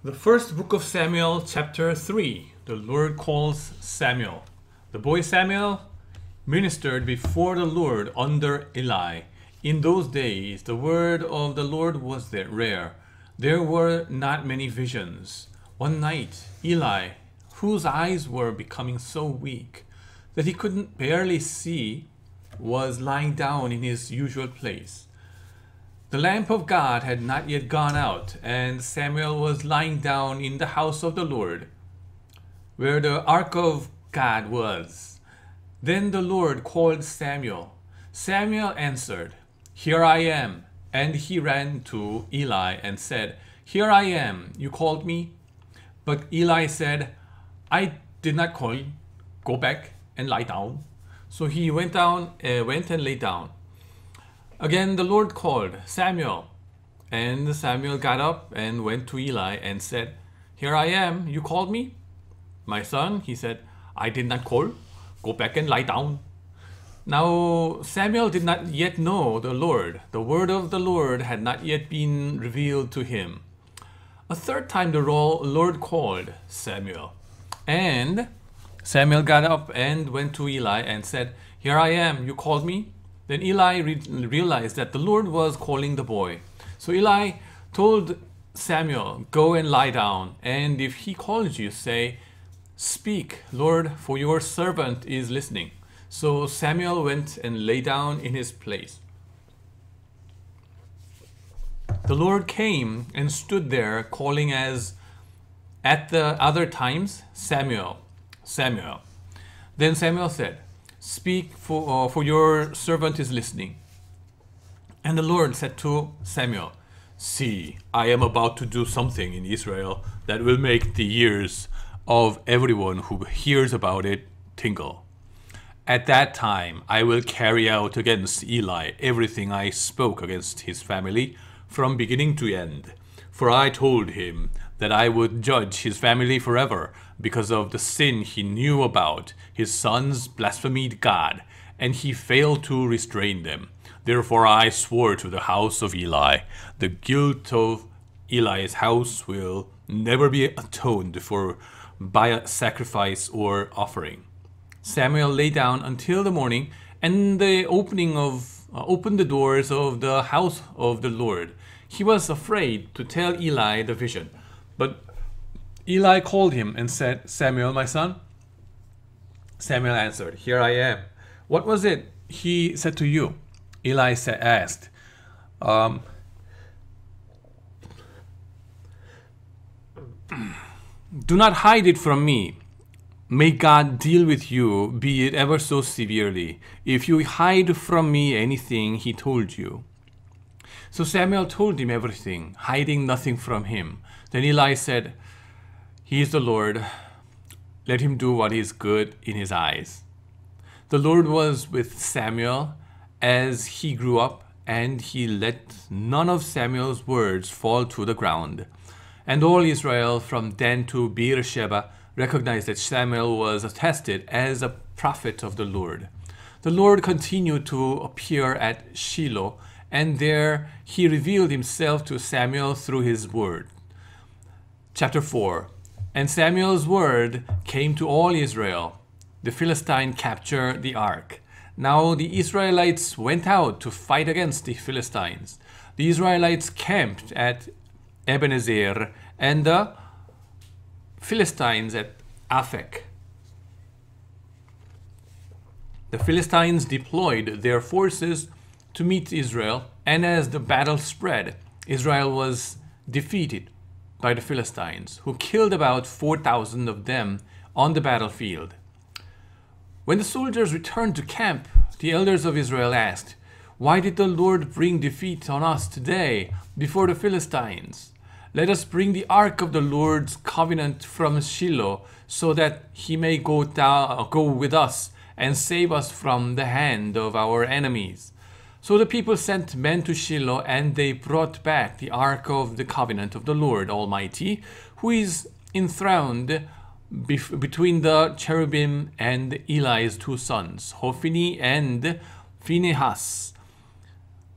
The first book of Samuel, chapter 3. The Lord calls Samuel. The boy Samuel ministered before the Lord under Eli. In those days, the word of the Lord was rare. There were not many visions. One night, Eli, whose eyes were becoming so weak that he couldn't barely see, was lying down in his usual place. The lamp of God had not yet gone out, and Samuel was lying down in the house of the Lord, where the ark of God was. Then the Lord called Samuel. Samuel answered, "Here I am." And he ran to Eli and said, "Here I am. You called me?" But Eli said, "I did not call you. Go back and lie down." So he went and lay down. Again the Lord called, "Samuel." And Samuel got up and went to Eli and said, "Here I am. You called me?" "My son," he said, "I did not call. Go back and lie down." Now Samuel did not yet know the Lord. The word of the Lord had not yet been revealed to him. A third time the Lord called Samuel. And Samuel got up and went to Eli and said, "Here I am. You called me?" Then Eli realized that the Lord was calling the boy. So Eli told Samuel, "Go and lie down, and if he calls you, say, 'Speak, Lord, for your servant is listening.'" So Samuel went and lay down in his place. The Lord came and stood there, calling as at the other times, "Samuel, Samuel." Then Samuel said, "Speak, for your servant is listening." And the Lord said to Samuel, "See, I am about to do something in Israel that will make the ears of everyone who hears about it tingle. At that time, I will carry out against Eli everything I spoke against his family from beginning to end. For I told him that I would judge his family forever because of the sin he knew about. His sons blasphemed God, and he failed to restrain them. Therefore I swore to the house of Eli, the guilt of Eli's house will never be atoned for by a sacrifice or offering." Samuel lay down until the morning, and they opened the doors of the house of the Lord. He was afraid to tell Eli the vision, but Eli called him and said, "Samuel, my son." Samuel answered, "Here I am." "What was it he said to you?" Eli asked. "Do not hide it from me. May God deal with you, be it ever so severely, if you hide from me anything he told you." So Samuel told him everything, hiding nothing from him. Then Eli said, "He is the Lord. Let him do what is good in his eyes." The Lord was with Samuel as he grew up, and he let none of Samuel's words fall to the ground. And all Israel from Dan to Beersheba recognized that Samuel was attested as a prophet of the Lord. The Lord continued to appear at Shiloh, and there he revealed himself to Samuel through his word. Chapter 4. And Samuel's word came to all Israel. The Philistine captured the ark. Now the Israelites went out to fight against the Philistines. The Israelites camped at Ebenezer, and the Philistines at Aphek. The Philistines deployed their forces to meet Israel, and as the battle spread, Israel was defeated by the Philistines, who killed about 4,000 of them on the battlefield. When the soldiers returned to camp, the elders of Israel asked, "Why did the Lord bring defeat on us today before the Philistines? Let us bring the ark of the Lord's covenant from Shiloh, so that he may go with us and save us from the hand of our enemies." So the people sent men to Shiloh, and they brought back the ark of the covenant of the Lord Almighty, who is enthroned between the cherubim, and Eli's two sons, Hophni and Phinehas,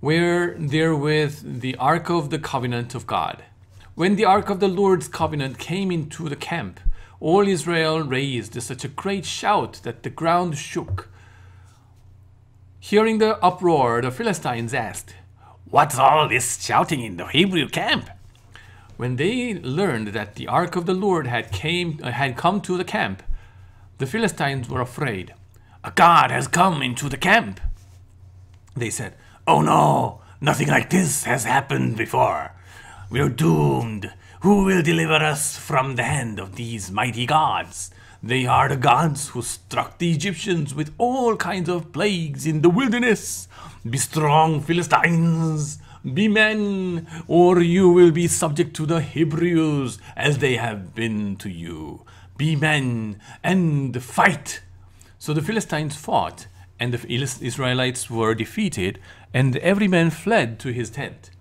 were there with the ark of the covenant of God. When the ark of the Lord's covenant came into the camp, all Israel raised such a great shout that the ground shook. Hearing the uproar, the Philistines asked, "What's all this shouting in the Hebrew camp?" When they learned that the ark of the Lord had come to the camp, the Philistines were afraid. "A god has come into the camp," they said. "Oh no, nothing like this has happened before. We're doomed. Who will deliver us from the hand of these mighty gods? They are the gods who struck the Egyptians with all kinds of plagues in the wilderness. Be strong, Philistines. Be men, or you will be subject to the Hebrews as they have been to you. Be men and fight." So the Philistines fought, and the Israelites were defeated, and every man fled to his tent.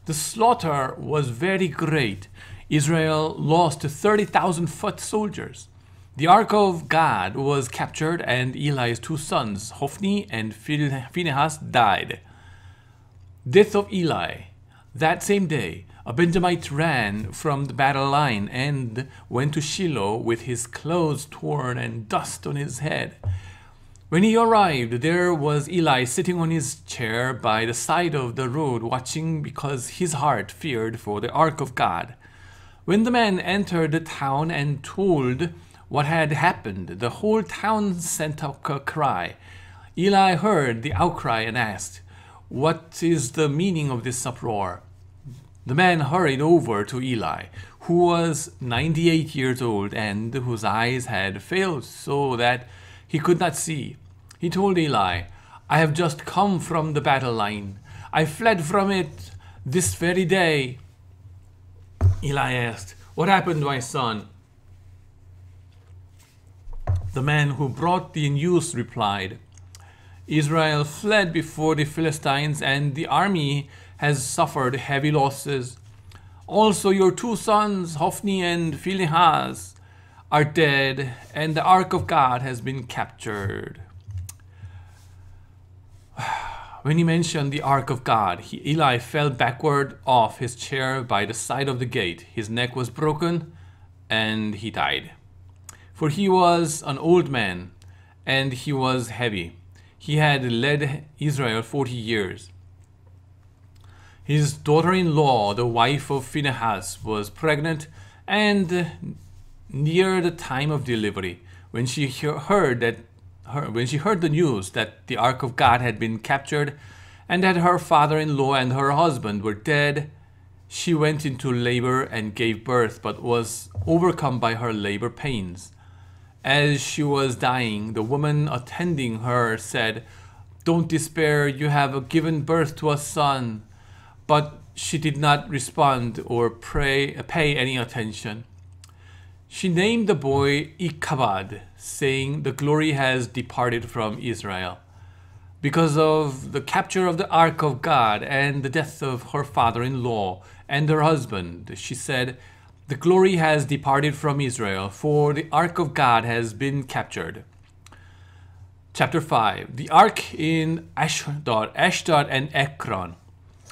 The slaughter was very great. Israel lost 30,000 foot soldiers. The ark of God was captured, and Eli's two sons, Hophni and Phinehas, died. Death of Eli. That same day, a Benjamite ran from the battle line and went to Shiloh with his clothes torn and dust on his head. When he arrived, there was Eli sitting on his chair by the side of the road, watching because his heart feared for the ark of God. When the man entered the town and told what had happened, the whole town sent up a cry. Eli heard the outcry and asked, "What is the meaning of this uproar?" The man hurried over to Eli, who was 98 years old and whose eyes had failed so that he could not see. He told Eli, "I have just come from the battle line. I fled from it this very day." Eli asked, "What happened, my son?" The man who brought the news replied, "Israel fled before the Philistines, and the army has suffered heavy losses. Also your two sons, Hophni and Phinehas, are dead, and the ark of God has been captured." When he mentioned the ark of God, Eli fell backward off his chair by the side of the gate. His neck was broken, and he died. For he was an old man, and he was heavy. He had led Israel 40 years. His daughter-in-law, the wife of Phinehas, was pregnant and near the time of delivery. When she heard the news that the ark of God had been captured and that her father-in-law and her husband were dead, she went into labor and gave birth, but was overcome by her labor pains. As she was dying, the woman attending her said, "Don't despair, you have given birth to a son." But she did not respond or pay any attention. She named the boy Ichabod, saying, "The glory has departed from Israel." Because of the capture of the ark of God and the death of her father-in-law and her husband, she said, "The glory has departed from Israel, for the ark of God has been captured." Chapter 5. The ark in Ashdod and Ekron.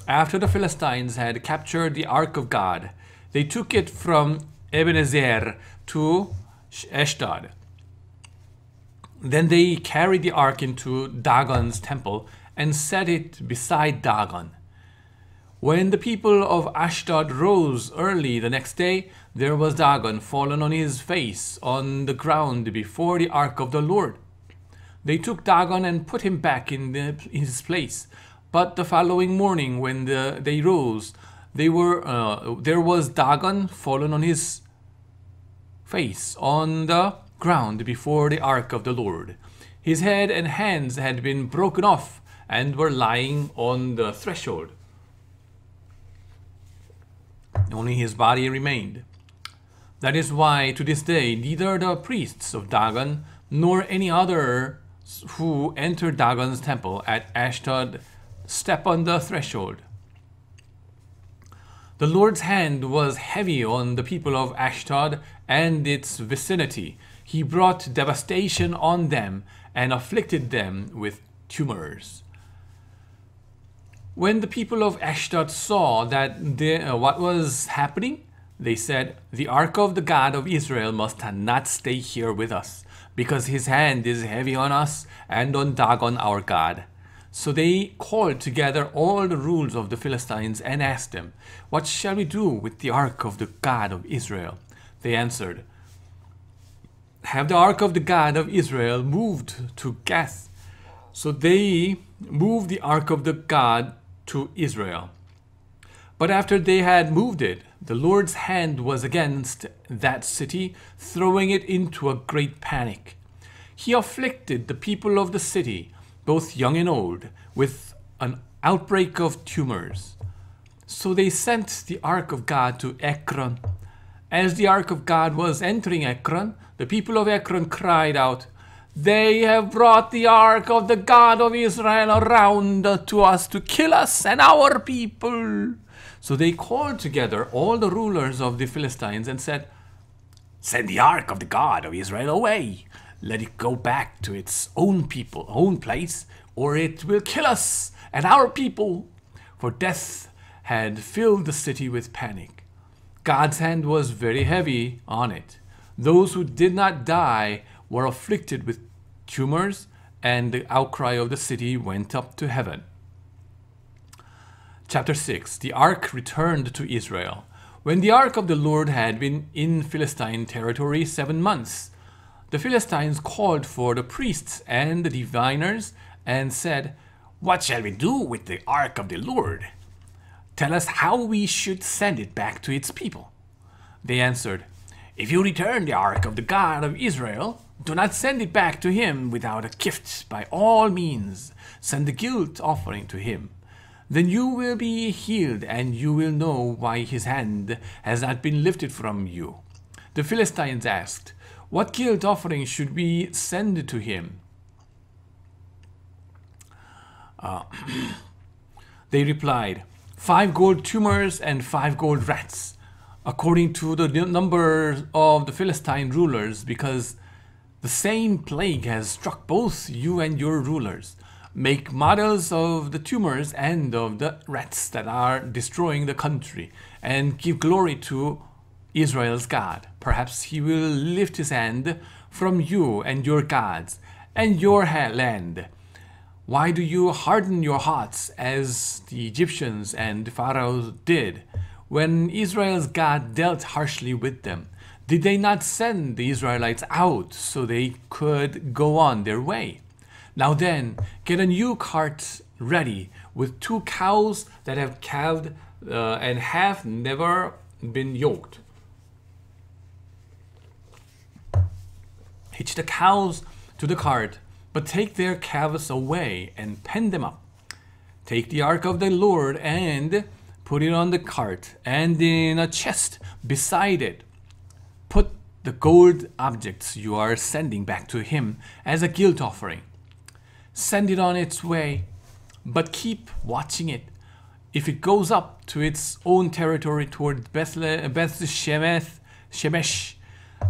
After the Philistines had captured the ark of God, they took it from Ebenezer to Ashdod. Then they carried the ark into Dagon's temple and set it beside Dagon. When the people of Ashdod rose early the next day, there was Dagon fallen on his face on the ground before the ark of the Lord. They took Dagon and put him back in his place. But the following morning, when they rose, there was Dagon fallen on his face on the ground before the ark of the Lord. His head and hands had been broken off and were lying on the threshold. Only his body remained. That is why to this day neither the priests of Dagon nor any other who enter Dagon's temple at Ashdod step on the threshold. The Lord's hand was heavy on the people of Ashdod and its vicinity. He brought devastation on them and afflicted them with tumors. When the people of Ashdod saw that what was happening, They said, "The ark of the God of Israel must not stay here with us, because his hand is heavy on us and on Dagon our God." So they called together all the rulers of the Philistines and asked them, "What shall we do with the ark of the God of Israel?" They answered, "Have the ark of the God of Israel moved to Gath." So they moved the ark of the God to Israel. But after they had moved it, the Lord's hand was against that city, throwing it into a great panic. He afflicted the people of the city, both young and old, with an outbreak of tumors. So they sent the ark of God to Ekron. As the ark of God was entering Ekron, the people of Ekron cried out, "They have brought the ark of the God of Israel around to us to kill us and our people." So they called together all the rulers of the Philistines and said, "Send the ark of the God of Israel away. Let it go back to its own people, own place, or it will kill us and our people." For death had filled the city with panic. God's hand was very heavy on it. Those who did not die were afflicted with tumors, and the outcry of the city went up to heaven. Chapter 6. The ark returned to Israel. When the ark of the Lord had been in Philistine territory 7 months, the Philistines called for the priests and the diviners and said, "What shall we do with the ark of the Lord? Tell us how we should send it back to its people." They answered, "If you return the ark of the God of Israel, do not send it back to him without a gift. By all means, send the guilt offering to him. Then you will be healed, and you will know why his hand has not been lifted from you." The Philistines asked, "What guilt offering should we send to him?" They replied, 5 gold tumors and 5 gold rats, according to the number of the Philistine rulers, because the same plague has struck both you and your rulers. Make models of the tumors and of the rats that are destroying the country, and give glory to Israel's God. Perhaps he will lift his hand from you and your gods and your land. Why do you harden your hearts as the Egyptians and Pharaoh did when Israel's God dealt harshly with them? Did they not send the Israelites out so they could go on their way? Now then, get a new cart ready with 2 cows that have calved and have never been yoked. Hitch the cows to the cart, but take their calves away and pen them up. Take the ark of the Lord and put it on the cart, and in a chest beside it, put the gold objects you are sending back to him as a guilt offering. Send it on its way, but keep watching it. If it goes up to its own territory toward Beth-Shemesh,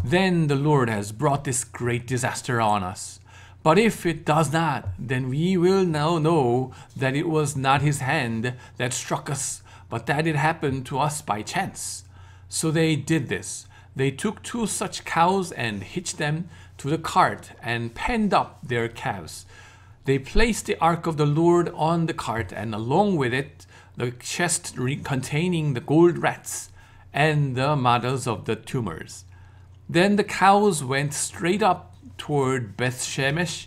then the Lord has brought this great disaster on us. But if it does not, then we will now know that it was not his hand that struck us, but that it happened to us by chance." So they did this. They took 2 such cows and hitched them to the cart and penned up their calves. They placed the ark of the Lord on the cart, and along with it the chest containing the gold rats and the models of the tumors. Then the cows went straight up toward Beth-Shemesh,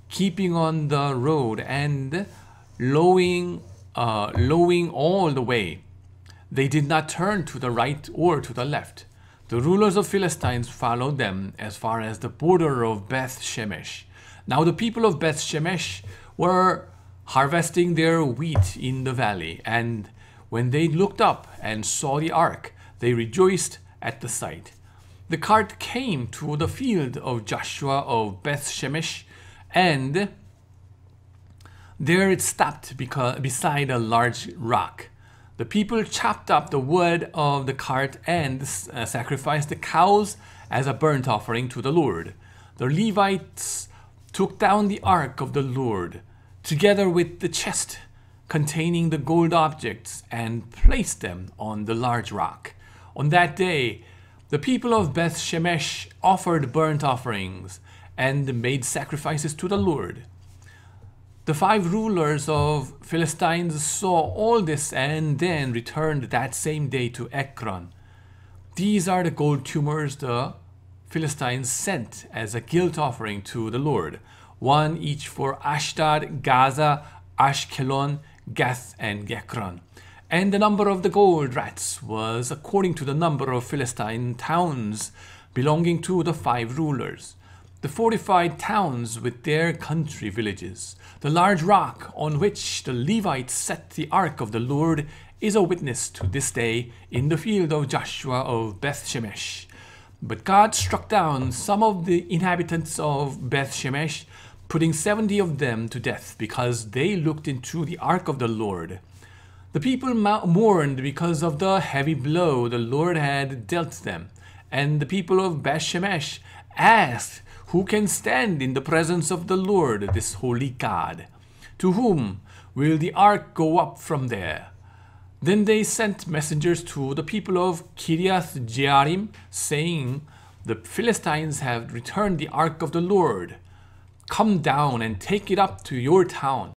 keeping on the road and lowing all the way. They did not turn to the right or to the left. The rulers of Philistines followed them as far as the border of Beth-Shemesh. Now the people of Beth-Shemesh were harvesting their wheat in the valley, and when they looked up and saw the ark, they rejoiced at the sight. The cart came to the field of Joshua of Beth-Shemesh, and there it stopped beside a large rock. The people chopped up the wood of the cart and sacrificed the cows as a burnt offering to the Lord. The Levites took down the ark of the Lord, together with the chest containing the gold objects, and placed them on the large rock. On that day, the people of Beth Shemesh offered burnt offerings and made sacrifices to the Lord. The 5 rulers of Philistines saw all this and then returned that same day to Ekron. These are the gold tumors the Philistines sent as a guilt offering to the Lord, 1 each for Ashdod, Gaza, Ashkelon, Gath, and Ekron. And the number of the gold rats was according to the number of Philistine towns belonging to the 5 rulers. The fortified towns with their country villages. The large rock on which the Levites set the ark of the Lord is a witness to this day in the field of Joshua of Beth Shemesh. But God struck down some of the inhabitants of Beth Shemesh, putting 70 of them to death because they looked into the ark of the Lord. The people mourned because of the heavy blow the Lord had dealt them, and the people of Beth Shemesh asked, "Who can stand in the presence of the Lord, this holy God? To whom will the ark go up from there?" Then they sent messengers to the people of Kiriath Jearim, saying, "The Philistines have returned the ark of the Lord. Come down and take it up to your town."